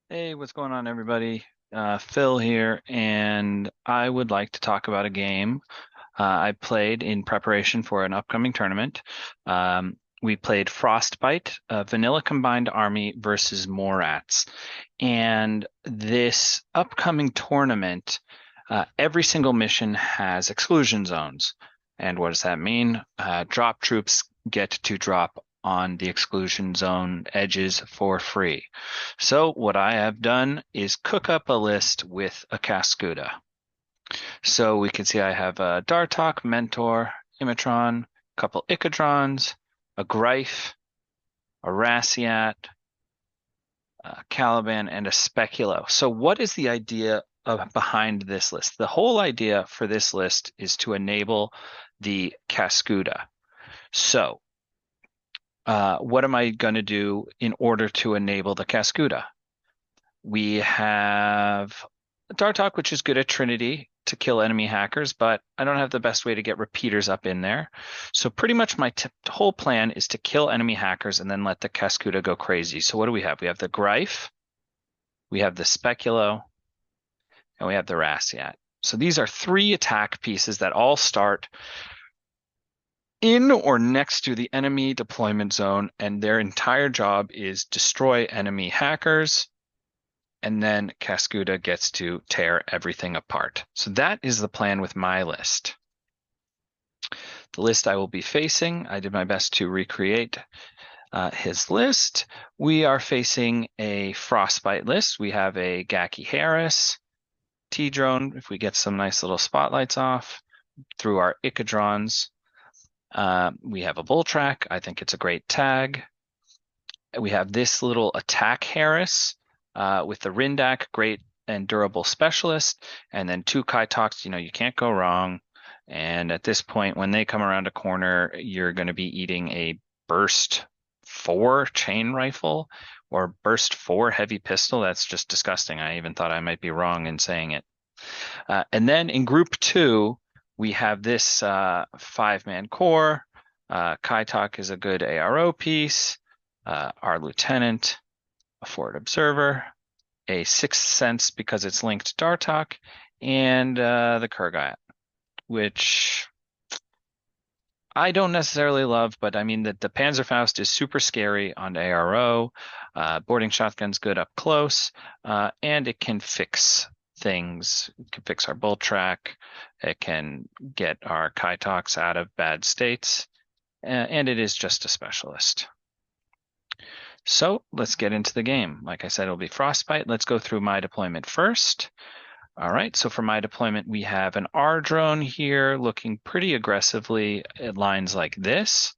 Hey, what's going on, everybody? Phil here, and I would like to talk about a game I played in preparation for an upcoming tournament. We played Frostbite, Vanilla Combined Army versus Morats. And this upcoming tournament, every single mission has exclusion zones. And what does that mean? Drop troops get to drop on the exclusion zone edges for free. So what I have done is cook up a list with a Caskuda. So we can see I have a Dartok, Mentor, Imatron, a couple Icadrons, a Greif, a Rassiat, a Caliban, and a Speculo. So what is the idea behind this list? The whole idea for this list is to enable the Caskuda. So what am I going to do in order to enable the Caskuda? We have Dartok, which is good at Trinity to kill enemy hackers, but I don't have the best way to get repeaters up in there. So pretty much my whole plan is to kill enemy hackers and then let the Cascuda go crazy. So what do we have? We have the Greif, we have the Speculo, and we have the Rassiat. So these are three attack pieces that all start in or next to the enemy deployment zone, and their entire job is destroy enemy hackers, and then Caskuda gets to tear everything apart. So that is the plan with my list. The list I will be facing, I did my best to recreate his list. We are facing a Frostbite list. We have a Gaki Harris, T-Drone, if we get some nice little spotlights off, through our Icadrons. We have a Bull Track. I think it's a great tag. We have this little attack Harris with the Rindak, great and durable specialist, and then two Kaitoks, you can't go wrong. And at this point, when they come around a corner, you're going to be eating a burst 4 chain rifle or burst 4 heavy pistol. That's just disgusting. I even thought I might be wrong in saying it. And then in group 2, we have this 5-man core. Kaitok is a good ARO piece. Our lieutenant, a forward observer, a sixth sense because it's linked to Dartok, and the Kurgat, which I don't necessarily love, but I mean the Panzerfaust is super scary on ARO. Boarding shotgun's good up close, and it can fix things. It can fix our bolt track. It can get our Kaitoks out of bad states, and it is just a specialist. So let's get into the game. Like I said, it'll be Frostbite. Let's go through my deployment first. All right, so for my deployment, we have an R drone here looking pretty aggressively at lines like this.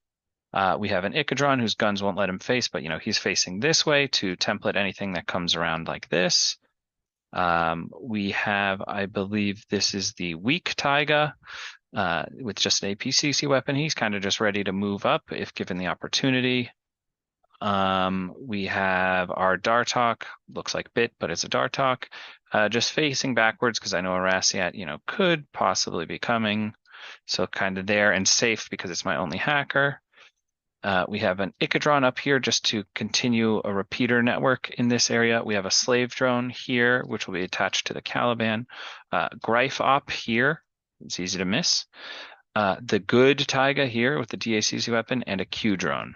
We have an Icadron whose guns won't let him face, but he's facing this way to template anything that comes around like this. We have, I believe this is the weak Taiga with just an APCC weapon. He's kind of just ready to move up if given the opportunity. We have our Dartok, looks like Bit, but it's a Dartok, just facing backwards because I know a Rassiat, could possibly be coming. So kind of there and safe because it's my only hacker. We have an Icadron up here just to continue a repeater network in this area. We have a slave drone here, which will be attached to the Caliban. Greif op here, it's easy to miss. The good Taiga here with the DACC weapon and a Q drone.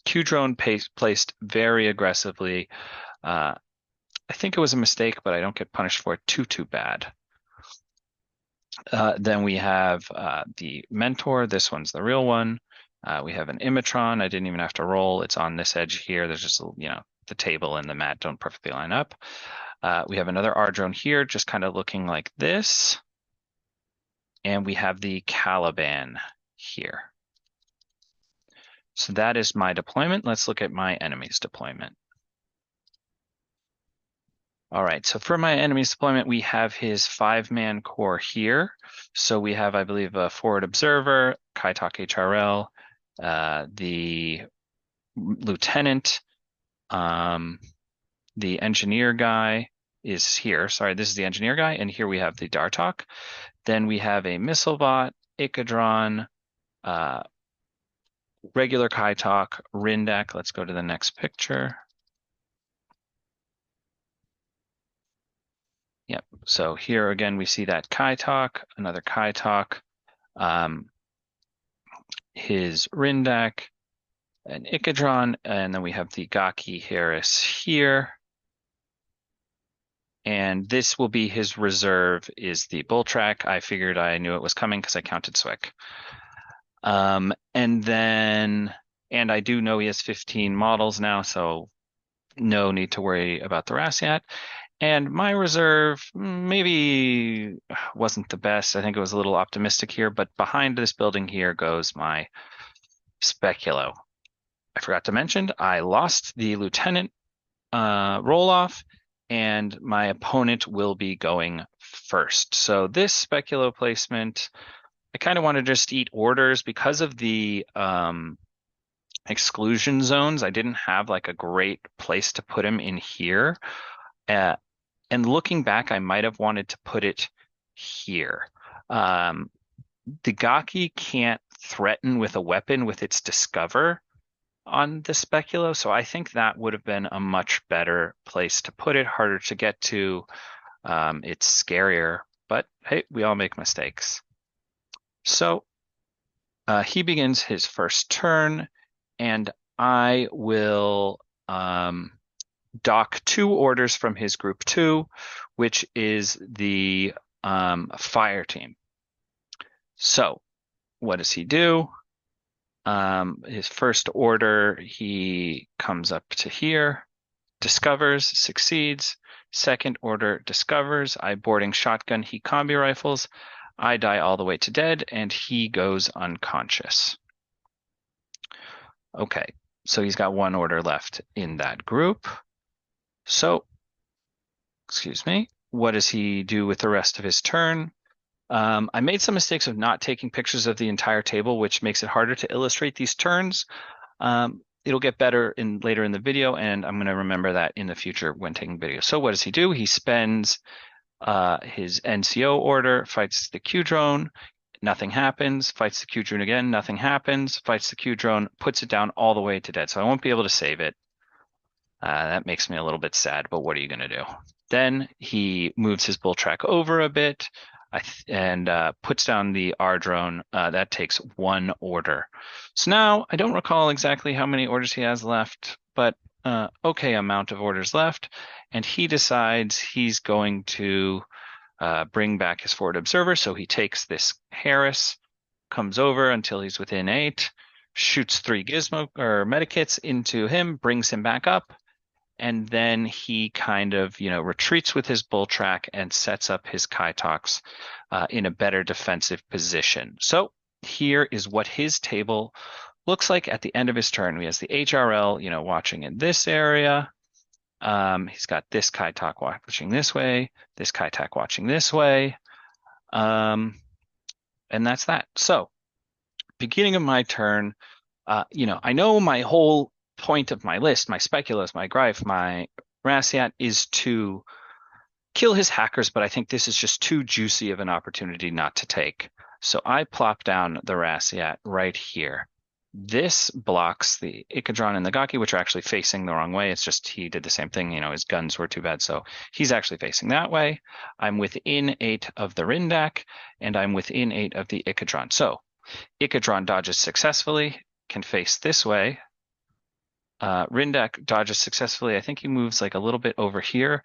Q drone placed very aggressively. I think it was a mistake, but I don't get punished for it too bad. Then we have the Mentor. This one's the real one. We have an Imatron. I didn't even have to roll. It's on this edge here. There's just, the table and the mat don't perfectly line up. We have another R drone here, just kind of looking like this. And we have the Caliban here. So that is my deployment. Let's look at my enemy's deployment. All right, so for my enemy's deployment, we have his 5-man core here. So we have, I believe, a forward observer, Kaitok HRL, the lieutenant, the engineer guy is here. Sorry, this is the engineer guy, and here we have the Dartok. Then we have a missile bot, Icadron, regular Kaitok, Rindak. Let's go to the next picture. Yep. So here again, we see that Kai talk, another Kai talk, um, his Rindak, an Ikadron, and then we have the Gaki Harris here. And this will be his reserve is the Bull Track. I figured I knew it was coming because I counted Swick. And then, and I do know he has 15 models now, so no need to worry about the Rassiat. And my reserve maybe wasn't the best. I think it was a little optimistic here, but behind this building here goes my Speculo. I forgot to mention, I lost the lieutenant roll off, and my opponent will be going first. So this Speculo placement, I kind of want to just eat orders because of the exclusion zones. I didn't have like a great place to put him in here. Uh, and looking back, I might have wanted to put it here. The Gaki can't threaten with a weapon with its Discover on the Speculo, so I think that would have been a much better place to put it, harder to get to. It's scarier, but hey, we all make mistakes. So he begins his first turn, and I will dock 2 orders from his group 2, which is the fire team. So what does he do? His first order, he comes up to here, discovers, succeeds. Second order, discovers. I boarding shotgun, he combi rifles. I die all the way to dead, and he goes unconscious. Okay, so he's got 1 order left in that group. So, excuse me, what does he do with the rest of his turn? I made some mistakes of not taking pictures of the entire table, which makes it harder to illustrate these turns. It'll get better later in the video, and I'm going to remember that in the future when taking videos. So what does he do? He spends his NCO order, fights the Q drone, nothing happens, fights the Q drone again, nothing happens, fights the Q drone, puts it down all the way to dead. So I won't be able to save it. That makes me a little bit sad, but what are you going to do? Then he moves his bull track over a bit and puts down the R drone. That takes 1 order. So now I don't recall exactly how many orders he has left, but okay amount of orders left. And he decides he's going to bring back his forward observer. So he takes this Harris, comes over until he's within 8, shoots 3 gizmo or medikits into him, brings him back up. And then he kind of, retreats with his bull track and sets up his Kaitox in a better defensive position. So here is what his table looks like at the end of his turn. He has the HRL, watching in this area. He's got this Kaitox watching this way, this Kaitox watching this way. And that's that. So beginning of my turn, I know my whole point of my list, my Speculos, my Greif, my Rassiat is to kill his hackers, but I think this is just too juicy of an opportunity not to take. So I plop down the Rassiat right here. This blocks the Ikadron and the Gaki, which are actually facing the wrong way. It's just he did the same thing. His guns were too bad, so he's actually facing that way. I'm within 8 of the Rindak, and I'm within 8 of the Ikadron. So Ikadron dodges successfully, can face this way. Rindak dodges successfully. I think he moves like a little bit over here.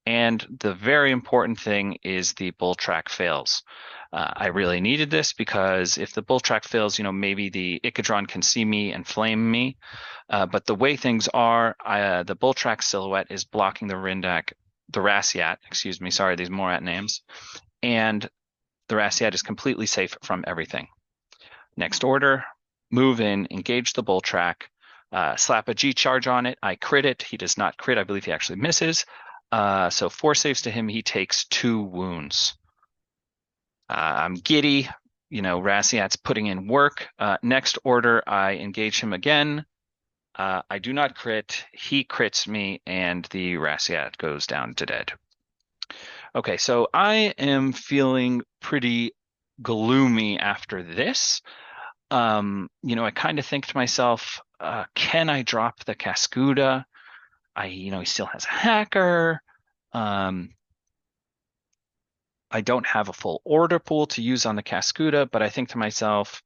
And the very important thing is the bull track fails. I really needed this because if the bull track fails, maybe the Ikadron can see me and flame me. But the way things are, the bull track silhouette is blocking the Rassiat, excuse me, sorry, these Morat names. And the Rassiat is completely safe from everything. Next order, move in, engage the bull track. Slap a G charge on it. I crit it. He does not crit. I believe he actually misses. So 4 saves to him. He takes 2 wounds. I'm giddy. Rassiat's putting in work. Next order, I engage him again. I do not crit. He crits me, and the Rassiat goes down to dead. Okay, so I am feeling pretty gloomy after this. I kind of think to myself, can I drop the Caskuda? He still has a hacker. I don't have a full order pool to use on the Caskuda, but I think to myself,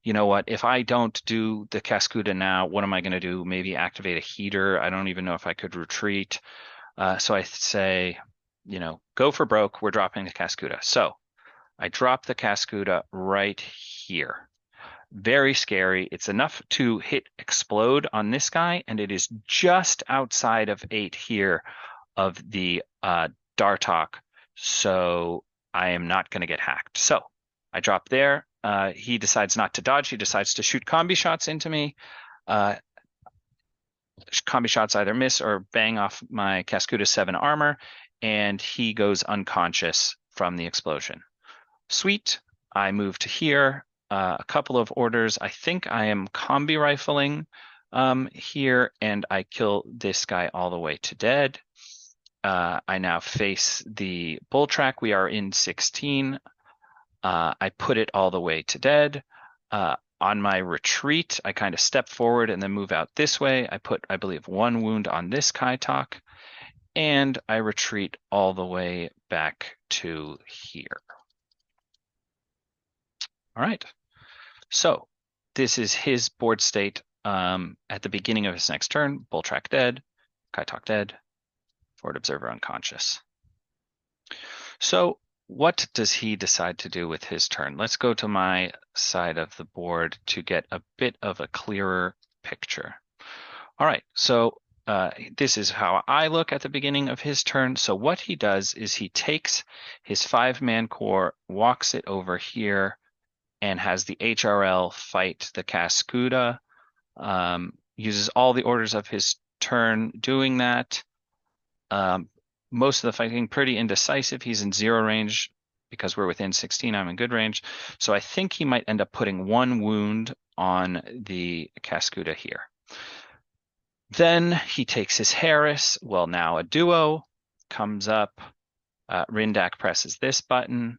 you know what, if I don't do the Caskuda now, what am I going to do? Maybe activate a heater. I don't even know if I could retreat. So I say, go for broke. We're dropping the Caskuda. So I drop the Caskuda right here. Very scary. It's enough to hit explode on this guy, and it is just outside of 8 here of the Dartok. So I am not going to get hacked. So I drop there. He decides not to dodge. He decides to shoot combi shots into me. Combi shots either miss or bang off my Caskuda 7 armor, and he goes unconscious from the explosion. Sweet. I move to here. A couple of orders. I think I am combi rifling here, and I kill this guy all the way to dead. I now face the bull track. We are in 16. I put it all the way to dead. On my retreat, I kind of step forward and then move out this way. I put, I believe, 1 wound on this Kaitok, and I retreat all the way back to here. All right. So this is his board state at the beginning of his next turn. Bull track dead, Kaitok dead, forward observer unconscious. So what does he decide to do with his turn? Let's go to my side of the board to get a bit of a clearer picture. All right, so this is how I look at the beginning of his turn. So what he does is he takes his 5-man core, walks it over here, and has the HRL fight the Caskuda. Uses all the orders of his turn doing that. Most of the fighting pretty indecisive. He's in 0 range because we're within 16. I'm in good range. So I think he might end up putting 1 wound on the Caskuda here. Then he takes his Harris. Well, now a duo comes up. Rindak presses this button.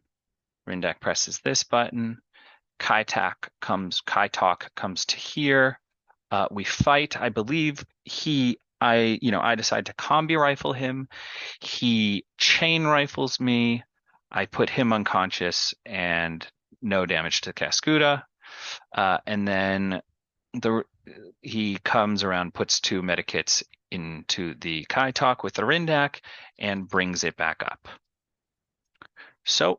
Rindak presses this button. Kaitok comes to here. We fight. I believe I decide to combi rifle him. He chain rifles me. I put him unconscious and no damage to Caskuda. And then he comes around, puts 2 medikits into the Kaitok with the Rindak and brings it back up. So,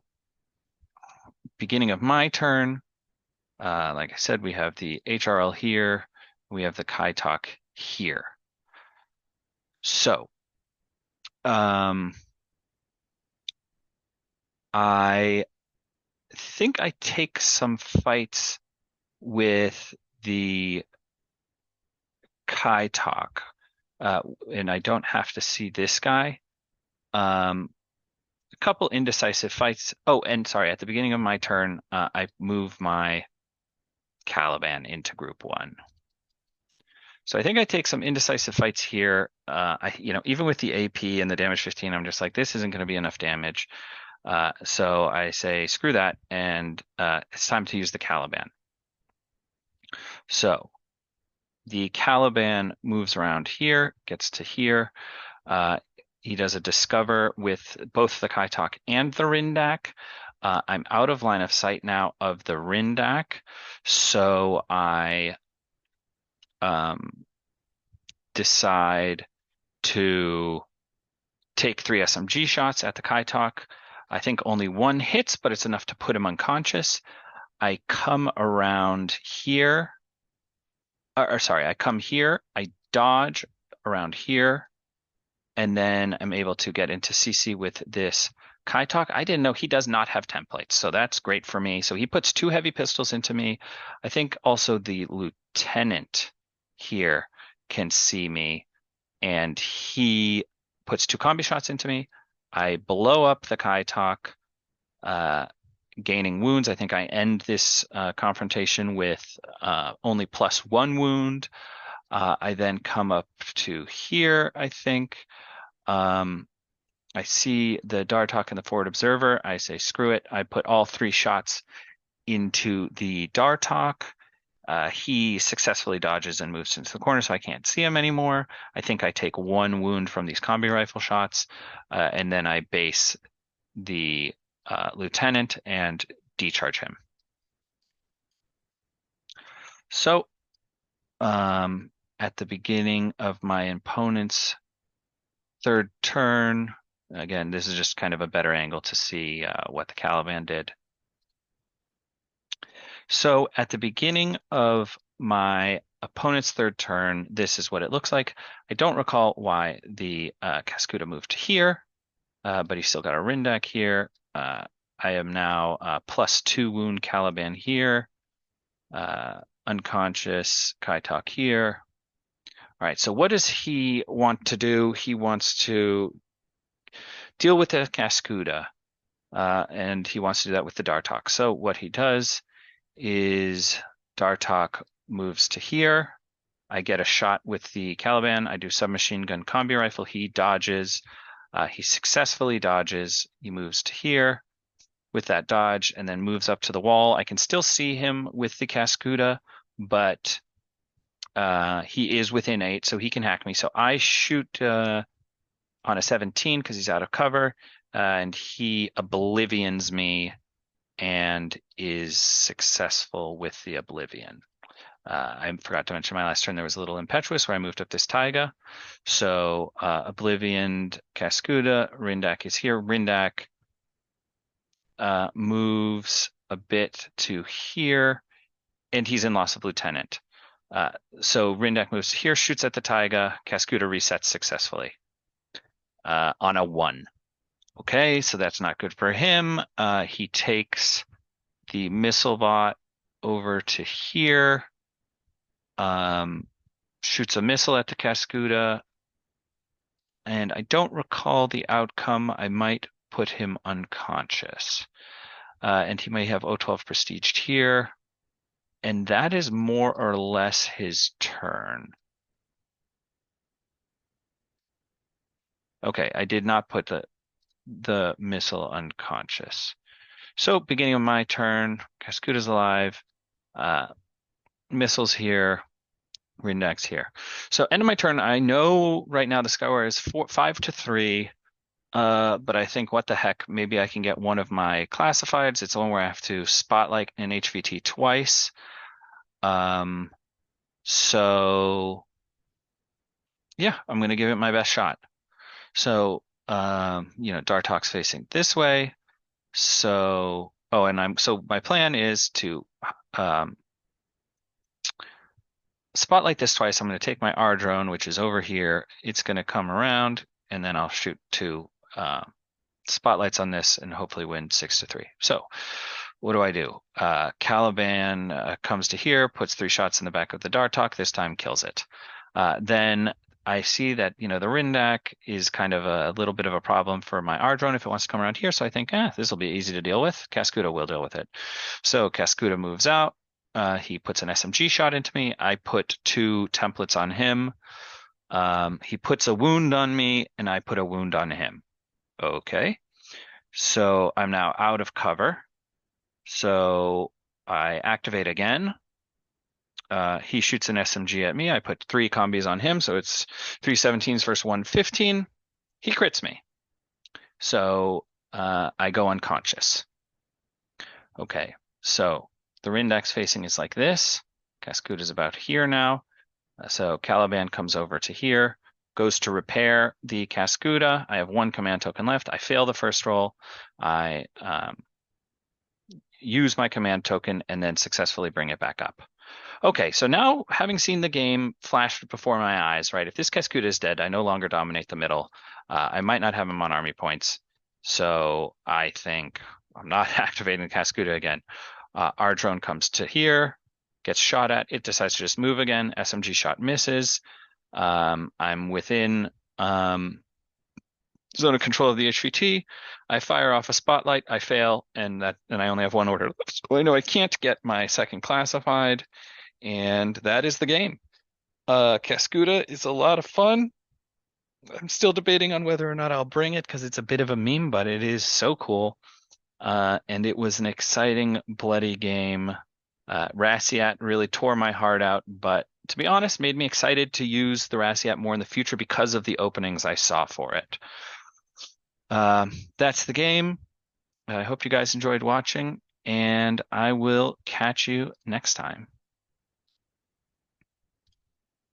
beginning of my turn, like I said, we have the HRL here. We have the Kaitok here. So, I think I take some fights with the Kaitok, and I don't have to see this guy. A couple indecisive fights. Oh, and sorry, at the beginning of my turn, I move my Caliban into group 1. So I think I take some indecisive fights here. Even with the AP and the damage 15, I'm just like, this isn't going to be enough damage. So I say, screw that, and it's time to use the Caliban. So the Caliban moves around here, gets to here. He does a discover with both the Kaitok and the Rindak. I'm out of line of sight now of the Rindak, so I decide to take 3 SMG shots at the Kaitok. I think only 1 hits, but it's enough to put him unconscious. I come around here. I come here. I dodge around here, and then I'm able to get into CC with this Kaitok. I didn't know he does not have templates, so that's great for me. So he puts 2 heavy pistols into me. I think also the lieutenant here can see me, and he puts 2 combi shots into me. I blow up the Kaitok, gaining wounds. I think I end this confrontation with only +1 wound. I then come up to here, I think. I see the Dartok and the forward observer. I say, screw it. I put all 3 shots into the Dartok. He successfully dodges and moves into the corner, so I can't see him anymore. I think I take 1 wound from these combi rifle shots, and then I base the lieutenant and decharge him. So at the beginning of my opponent's third turn, again, this is just kind of a better angle to see what the Caliban did. So at the beginning of my opponent's third turn, this is what it looks like. I don't recall why the Caskuda moved to here, but he's still got a Rindak here. I am now +2 wound Caliban here, unconscious Kaitok here. All right, so what does he want to do? He wants to deal with the Caskuda, and he wants to do that with the Dartok. So what he does is Dartok moves to here. I get a shot with the Caliban. I do submachine gun combi rifle. He dodges. He successfully dodges. He moves to here with that dodge and then moves up to the wall. I can still see him with the Caskuda, but he is within 8, so he can hack me. So I shoot on a 17 because he's out of cover, and he oblivions me and is successful with the oblivion. I forgot to mention my last turn there was a little impetuous where I moved up this taiga. So oblivioned Caskuda, Rindak is here. Rindak moves a bit to here, and he's in loss of lieutenant. So Rindak moves here, shoots at the taiga. Caskuda resets successfully on a 1. Okay, so that's not good for him. He takes the missile bot over to here, shoots a missile at the Caskuda, and I don't recall the outcome. I might put him unconscious. And he may have O12 prestiged here. And that is more or less his turn. Okay, I did not put the missile unconscious. So beginning of my turn, Caskuda's alive. Missiles here, Rindak's here. So end of my turn, I know right now the Skywire is 5-3. But I think what the heck, maybe I can get one of my classifieds. It's the one where I have to spotlight an HVT twice. So yeah, I'm going to give it my best shot. So, Dartok's facing this way. So, so my plan is to spotlight this twice. I'm going to take my R drone, which is over here. It's going to come around, and then I'll shoot 2 spotlights on this and hopefully win 6-3. So what do? Caliban comes to here, puts 3 shots in the back of the Dartok, this time kills it. Then I see that, the Rindak is kind of a little bit of a problem for my R drone if it wants to come around here. So I think, this will be easy to deal with. Caskuda will deal with it. So Caskuda moves out. He puts an SMG shot into me. I put 2 templates on him. He puts a wound on me, and I put a wound on him. Okay, so I'm now out of cover. So I activate again. He shoots an SMG at me. I put 3 combis on him, so it's 3 17s versus 1 15. He crits me. So I go unconscious. Okay, so the Rindak's facing is like this. Caskuda is about here now. So Caliban comes over to here, goes to repair the Caskuda. I have 1 command token left. I fail the first roll. I use my command token and then successfully bring it back up. Okay, so now having seen the game flash before my eyes, right? If this Caskuda is dead, I no longer dominate the middle. I might not have him on army points. So I think I'm not activating the Caskuda again. Our drone comes to here, gets shot at. It decides to just move again. SMG shot misses. I'm within zone of control of the HVT. I fire off a spotlight. I fail, and I only have 1 order left. So I know I can't get my second classified, and that is the game. Caskuda is a lot of fun. I'm still debating on whether or not I'll bring it because it's a bit of a meme, but it is so cool. And it was an exciting, bloody game. Rassiat really tore my heart out, but to be honest, made me excited to use the Rassiat more in the future because of the openings I saw for it. That's the game. I hope you guys enjoyed watching, and I will catch you next time.